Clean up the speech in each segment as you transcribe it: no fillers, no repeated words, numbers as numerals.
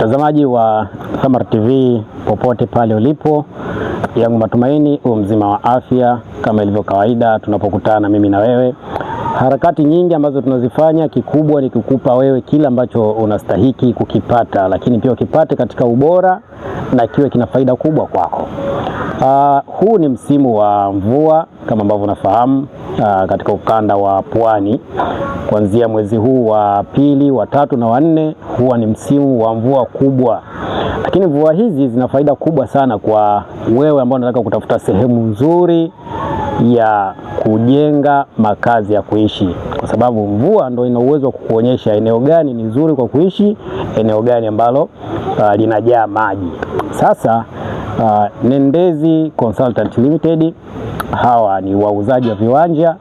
Mtazamaji wa Thamar TV popote pale ulipo, yangu matumaini mzima wa afya. Kama ilivyo kawaida, tunapokutana mimi na wewe, harakati nyingi ambazo tunazifanya, kikubwa ni kukupa wewe kila ambacho unastahiki kukipata, lakini pia ukipate katika ubora na kiwe kina faida kubwa kwako. Huu ni msimu wa mvua kama ambavyo unafahamu, katika ukanda wa Pwani. Kuanzia mwezi huu wa pili, wa tatu na wa nne huwa ni msimu wa mvua kubwa. Lakini mvua hizi zina faida kubwa sana kwa wewe ambao unataka kutafuta sehemu nzuri ya kujenga makazi ya kuishi, kwa sababu mvua ndio ina uwezo wa kukuonyesha eneo gani ni nzuri kwa kuishi, eneo gani ambalo linajaa maji. Sasa Nendezi Consultant Limited, hawa ni wauzaji wa viwanja,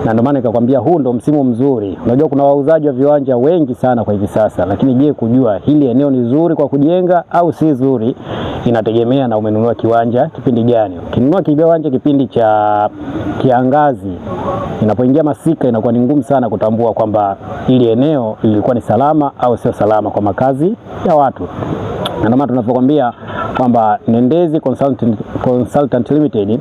na ndio maana nikakwambia huu ndo msimu mzuri. Unajua kuna wauzaji wa viwanja wengi sana kwa hivi sasa, lakini je, kujua hili eneo ni zuri kwa kujenga au si zuri inategemea na umenunua kiwanja kipindi gani. Ukinunua kiwanja kipindi cha kiangazi, inapoingia masika inakuwa ni ngumu sana kutambua kwamba hili eneo lilikuwa ni salama au sio salama kwa makazi ya watu. Na ndio maana tunapokuambia kwamba Nendezi Consultant Limited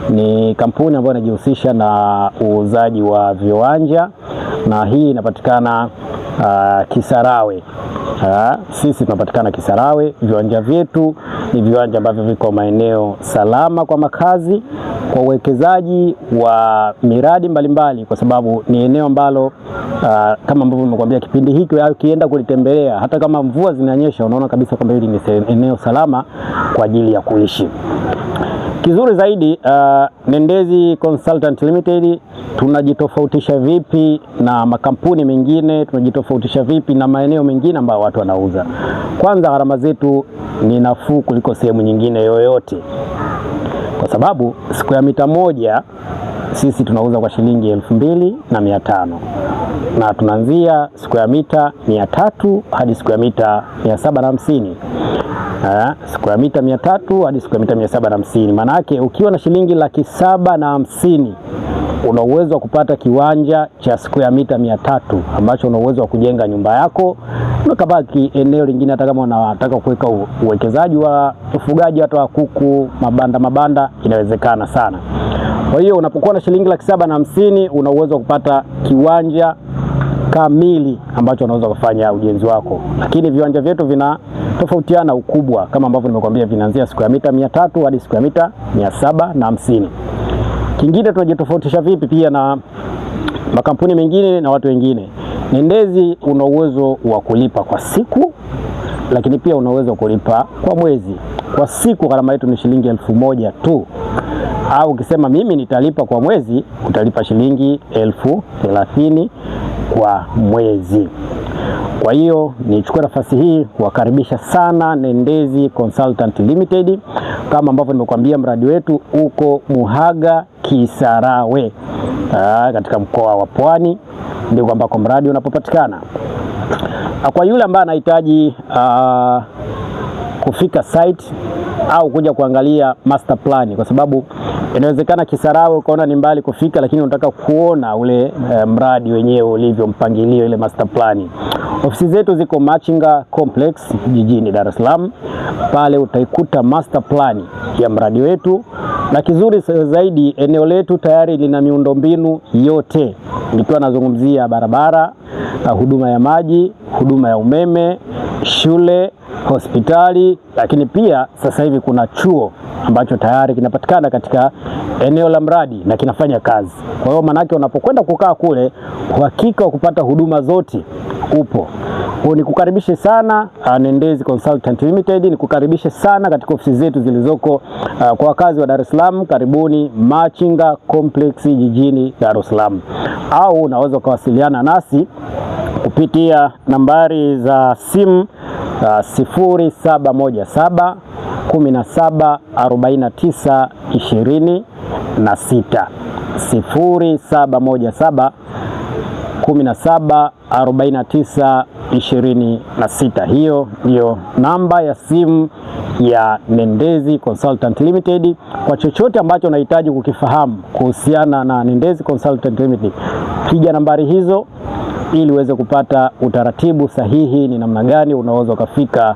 ni kampuni ambayo inajihusisha na uuzaji wa viwanja, na hii inapatikana Kisarawe. Sisi tunapatikana Kisarawe. Viwanja vyetu ni viwanja ambavyo viko maeneo salama kwa makazi, kwa uwekezaji wa miradi mbalimbali, kwa sababu ni eneo ambalo kama ambavyo nimekuambia kipindi hiki ukienda kulitembelea, hata kama mvua zinanyesha, unaona kabisa kwamba hili ni eneo salama kwa ajili ya kuishi. Kizuri zaidi, Nendezi Consultant Limited tunajitofautisha vipi na makampuni mengine, tunajitofautisha vipi na maeneo mengine ambayo watu wanauza? Kwanza, gharama zetu ni nafuu kuliko sehemu nyingine yoyote, kwa sababu square mita moja sisi tunauza kwa shilingi 2,500, na tunaanzia square mita 300 hadi square mita 750. Square mita 300 hadi square mita 750. Maana yake ukiwa na shilingi 750 una uwezo wa kupata kiwanja cha square mita 300 ambacho una uwezo wa kujenga nyumba yako, na kabaki eneo lingine. Hata kama unataka kuweka uwekezaji wa ufugaji hata wa kuku, mabanda, inawezekana sana. Kwa hiyo unapokuwa na shilingi 750 una uwezo wa kupata kiwanja kamili ambacho unaweza kufanya ujenzi wako. Lakini viwanja vyetu vina tofautiana ukubwa, kama ambavyo nimekuambia, vinaanzia square mita 300 hadi square mita 750. Kingine, tunajitofautisha vipi pia na makampuni mengine na watu wengine? Nendezi una uwezo wa kulipa kwa siku, lakini pia una uwezo wa kulipa kwa mwezi. Kwa siku gharama yetu ni shilingi 1,000 tu, au ukisema mimi nitalipa kwa mwezi, utalipa shilingi 30,000 kwa mwezi. Kwa hiyo nichukue nafasi hii kuwakaribisha sana Nendezi Consultant Limited. Kama ambavyo nimekuambia, mradi wetu uko Muhaga Kisarawe, katika mkoa wa Pwani, ndiko ambako mradi unapopatikana. Kwa yule ambaye anahitaji kufika site au kuja kuangalia master plan, kwa sababu inawezekana Kisarawe ukaona ni mbali kufika, lakini unataka kuona ule mradi wenyewe ulivyo, mpangilio, ile master plan. Ofisi zetu ziko Machinga Complex jijini Dar es Salaam. Pale utaikuta master plan ya mradi wetu, na kizuri zaidi, eneo letu tayari lina miundombinu yote, nikiwa nazungumzia barabara, huduma ya maji, huduma ya umeme, shule, hospitali, lakini pia sasa hivi kuna chuo ambacho tayari kinapatikana katika eneo la mradi na kinafanya kazi. Kwa hiyo manake unapokwenda kukaa kule, uhakika wa kupata huduma zote upo. Kwa nikukaribishe sana Nendezi Consultant Limited, nikukaribishe sana katika ofisi zetu zilizoko kwa wakazi wa Dar es Salaam, karibuni Machinga Complex jijini Dar es Salaam, au unaweza kuwasiliana nasi kupitia nambari za simu 0717 17 49 26, 0717 17 49 26. Hiyo ndiyo namba ya simu ya Nendezi Consultant Limited. Kwa chochote ambacho unahitaji kukifahamu kuhusiana na Nendezi Consultant Limited, piga nambari hizo ili uweze kupata utaratibu sahihi ni namna gani unaweza ukafika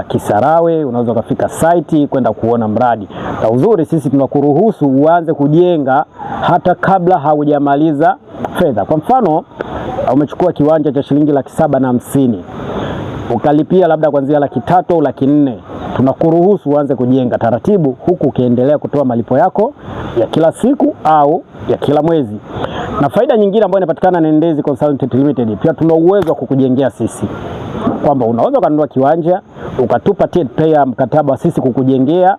Kisarawe, unaweza ukafika site kwenda kuona mradi. Na uzuri sisi tunakuruhusu uanze kujenga hata kabla haujamaliza fedha. Kwa mfano, umechukua kiwanja cha shilingi 750,000 ukalipia labda kuanzia 300,000 au 400,000, tunakuruhusu uanze kujenga taratibu, huku ukiendelea kutoa malipo yako ya kila siku au ya kila mwezi. Na faida nyingine ambayo inapatikana na Nendezi Consultant Limited, pia tuna uwezo wa kukujengea sisi, kwamba unaweza kununua kiwanja ukatupa pia mkataba sisi kukujengea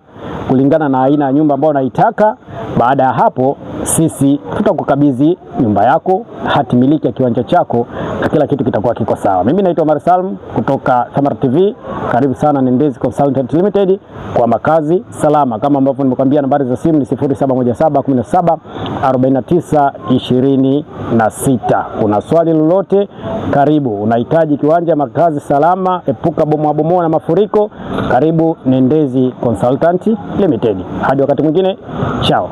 kulingana na aina ya nyumba ambayo unaitaka. Baada ya hapo sisi tutakukabidhi nyumba yako, hati miliki ya kiwanja chako, na kila kitu kitakuwa kiko sawa. Mimi naitwa Omar Salum kutoka Samar TV. Karibu sana Nendezi Consultant Limited kwa makazi salama. Kama ambavyo nimekwambia, nambari za simu ni 0717 17 49 26. Una swali lolote, karibu. Unahitaji kiwanja, makazi salama, epuka bomoa na mafuriko, karibu Nendezi Consultant Limited. Hadi wakati mwingine, chao.